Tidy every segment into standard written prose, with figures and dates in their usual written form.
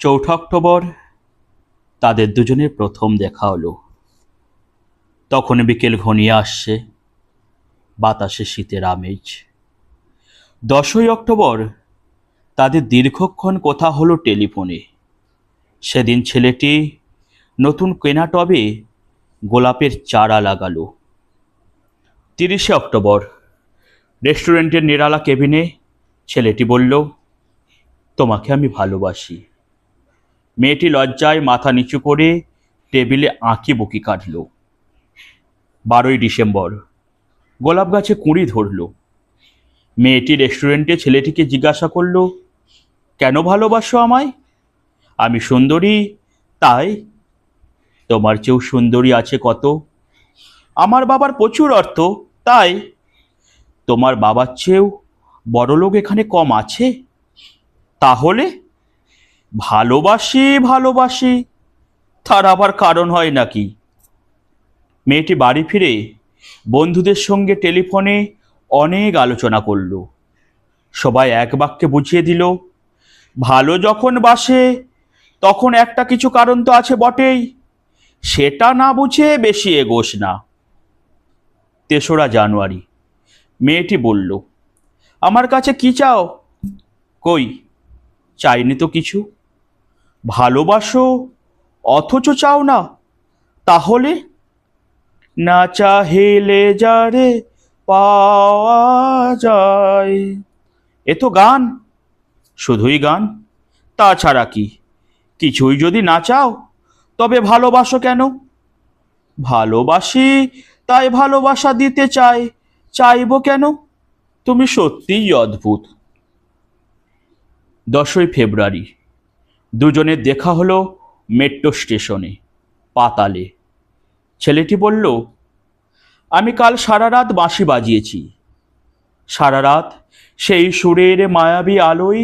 চৌঠা অক্টোবর তাদের দুজনের প্রথম দেখা হলো। তখন বিকেল ঘনিয়ে আসছে, বাতাসে শীতের আমেজ। 10ই অক্টোবর তাদের দীর্ঘক্ষণ কথা হলো টেলিফোনে। সেদিন ছেলেটি নতুন কেনা টবে গোলাপের চারা লাগালো। 30শে অক্টোবর রেস্টুরেন্টের নিরালা কেবিনে ছেলেটি বলল, তোমাকে আমি ভালোবাসি। মেয়েটি লজ্জায় মাথা নিচু করে টেবিলে আঁকি বুকি কাটল। 12ই ডিসেম্বর গোলাপ গাছে কুঁড়ি ধরল। মেয়েটি রেস্টুরেন্টে ছেলেটিকে জিজ্ঞাসা করল, কেন ভালোবাসো আমায়? আমি সুন্দরী তাই। তোমার চেয়েও সুন্দরী আছে কত। আমার বাবার প্রচুর অর্থ তাই। তোমার বাবার চেয়েও বড়লোক এখানে কম আছে। তাহলে ভালোবাসি ভালোবাসি, তার আবার কারণ হয় নাকি? মেয়েটি বাড়ি ফিরে বন্ধুদের সঙ্গে টেলিফোনে অনেক আলোচনা করল। সবাই এক বাক্যে বুঝিয়ে দিল, ভালো যখন বাসে তখন একটা কিছু কারণ তো আছে বটেই, সেটা না বুঝে বেশি এগোস না। 3রা জানুয়ারি মেয়েটি বলল, আমার কাছে কি চাও? কই, চাইনি তো কিছু। ভালোবাসো অথচ চাও না? তাহলে না চাহিলে যারে পাওয়া যায়। এ তো গান, শুধুই গান, তাছাড়া কি? কিছুই যদি না চাও তবে ভালোবাসো কেন? ভালোবাসি তাই ভালোবাসা দিতে চাই, চাইবো কেন? তুমি সত্যিই অদ্ভুত। 10ই ফেব্রুয়ারি দুজনের দেখা হলো মেট্রো স্টেশনে, পাতালে। ছেলেটি বলল, আমি কাল সারা রাত বাঁশি বাজিয়েছি। সারা রাত সেই সুরের মায়াবী আলোয়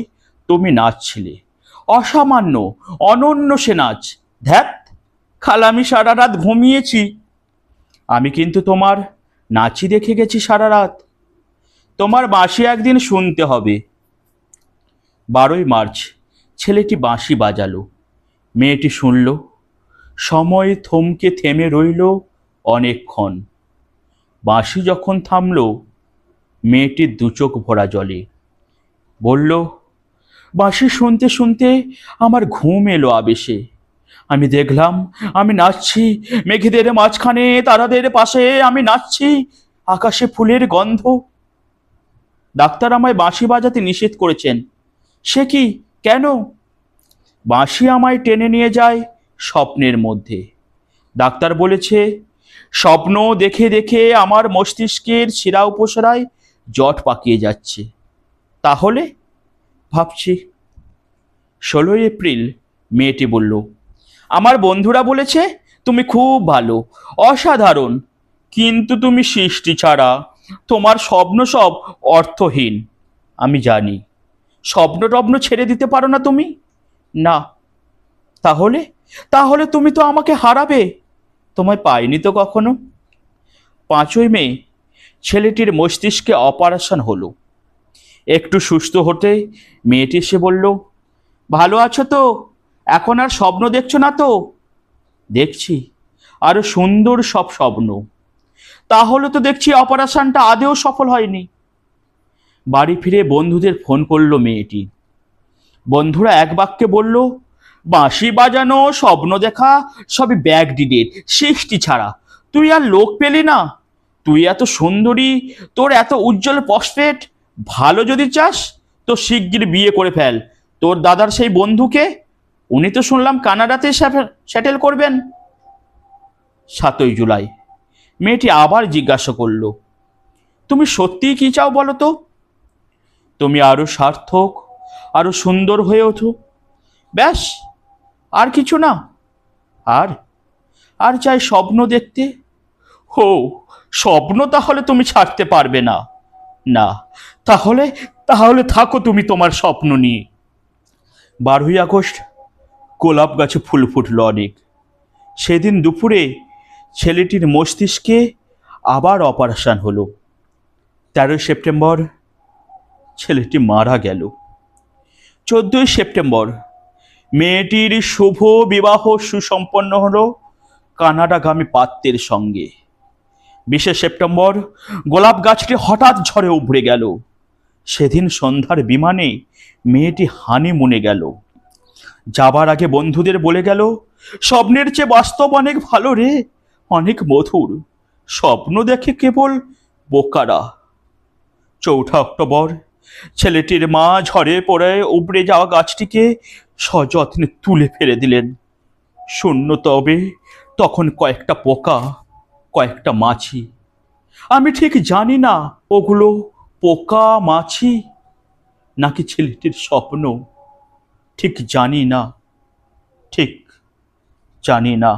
তুমি নাচছিলে। অসামান্য, অনন্য সে নাচ। ধ্যাত, কাল আমি সারা রাত ঘুমিয়েছি। আমি কিন্তু তোমার নাচই দেখে গেছি সারা রাত। তোমার বাঁশি একদিন শুনতে হবে। 12ই মার্চ ছেলেটি বাঁশি বাজালো। মেয়েটি শুনল। সময় থমকে থেমে রইল অনেকক্ষণ। বাঁশি যখন থামল, মেয়েটির দুচোখ ভরা জলে। বলল, বাঁশি শুনতে শুনতে আমার ঘুম এলো আবেশে। আমি দেখলাম আমি নাচছি মেঘেদের মাঝখানে, তারাদের পাশে আমি নাচছি, আকাশে ফুলের গন্ধ। ডাক্তার আমায় বাঁশি বাজাতে নিষেধ করেছেন। সে কি, কেন? বাঁশি আমায় টেনে নিয়ে যায় স্বপ্নের মধ্যে। ডাক্তার বলেছে, স্বপ্ন দেখে দেখে আমার মস্তিষ্কের শিরা উপশিরায় জট পাকিয়ে যাচ্ছে। তাহলে ভাবছি। 16ই এপ্রিল মেয়েটি বলল, আমার বন্ধুরা বলেছে তুমি খুব ভালো, অসাধারণ, কিন্তু তুমি সৃষ্টি ছাড়া। তোমার স্বপ্ন সব অর্থহীন। আমি জানি। স্বপ্ন টপ্ন ছেড়ে দিতে পারো না তুমি? না। তাহলে তাহলে তুমি তো আমাকে হারাবে। তোমায় পাইনি তো কখনো। 5ই মে ছেলেটির মস্তিষ্কে অপারেশন হলো। একটু সুস্থ হতে মেয়েটি এসে বলল, ভালো আছো তো? এখন আর স্বপ্ন দেখছো না তো? দেখছি, আরো সুন্দর সব স্বপ্ন। তাহলে তো দেখছি অপারেশনটা আদেও সফল হয়নি। বাড়ি ফিরে বন্ধুদের ফোন করলো মেয়েটি। বন্ধুরা এক বাক্যে বলল, বাঁশি বাজানো, স্বপ্ন দেখা সবই ব্যাকডিডেট, সৃষ্টি ছাড়া। তুই আর লোক পেলি না। তুই এত সুন্দরী, তোর এত উজ্জ্বল প্রসপেক্ট। ভালো যদি চাস তো শিগগির বিয়ে করে ফেল। তোর দাদার সেই বন্ধুকে, উনি তো শুনলাম কানাডাতে সেটেল করবেন। 7ই জুলাই মেয়েটি আবার জিজ্ঞাসা করল, তুমি সত্যিই কি চাও বলো তো? তুমি আরো সার্থক, আরো সুন্দর হয়ে ওঠো, ব্যাস, আর কিছু না। আর আর চাই স্বপ্ন দেখতে। হো, স্বপ্ন তাহলে তুমি ছাড়তে পারবে না? না। তাহলে তাহলে থাকো তুমি তোমার স্বপ্ন নিয়ে। 12ই আগস্ট গোলাপ গাছে ফুল ফুটল অনেক। সেদিন দুপুরে ছেলেটির মস্তিষ্কে আবার অপারেশন হলো। 13ই সেপ্টেম্বর ছেলেটি মারা গেল। 14ই সেপ্টেম্বর মেয়েটির শুভ বিবাহ সুসম্পন্ন হলো কানাডাগামী পাত্রের সঙ্গে। 20 সেপ্টেম্বর গোলাপ গাছটি হঠাৎ ঝড়ে উবড়ে গেল। সেদিন সন্ধ্যার বিমানে মেয়েটি হানিমুনে গেল। যাবার আগে বন্ধুদের বলে গেল, স্বপ্নের চেয়ে বাস্তব অনেক ভালো রে, অনেক মধুর। স্বপ্ন দেখে কেবল বোকারা। 4 অক্টোবর ছেলেটির মা ঝড়ে পড়ে উপড়ে যাওয়া গাছটিকে সযত্নে তুলে ফেলে দিলেন। শূন্য তবে তখন কয়েকটা পোকা, কয়েকটা মাছি। আমি ঠিক জানি না ওগুলো পোকা মাছি নাকি ছেলেটির স্বপ্ন। ঠিক জানি না, ঠিক জানি না।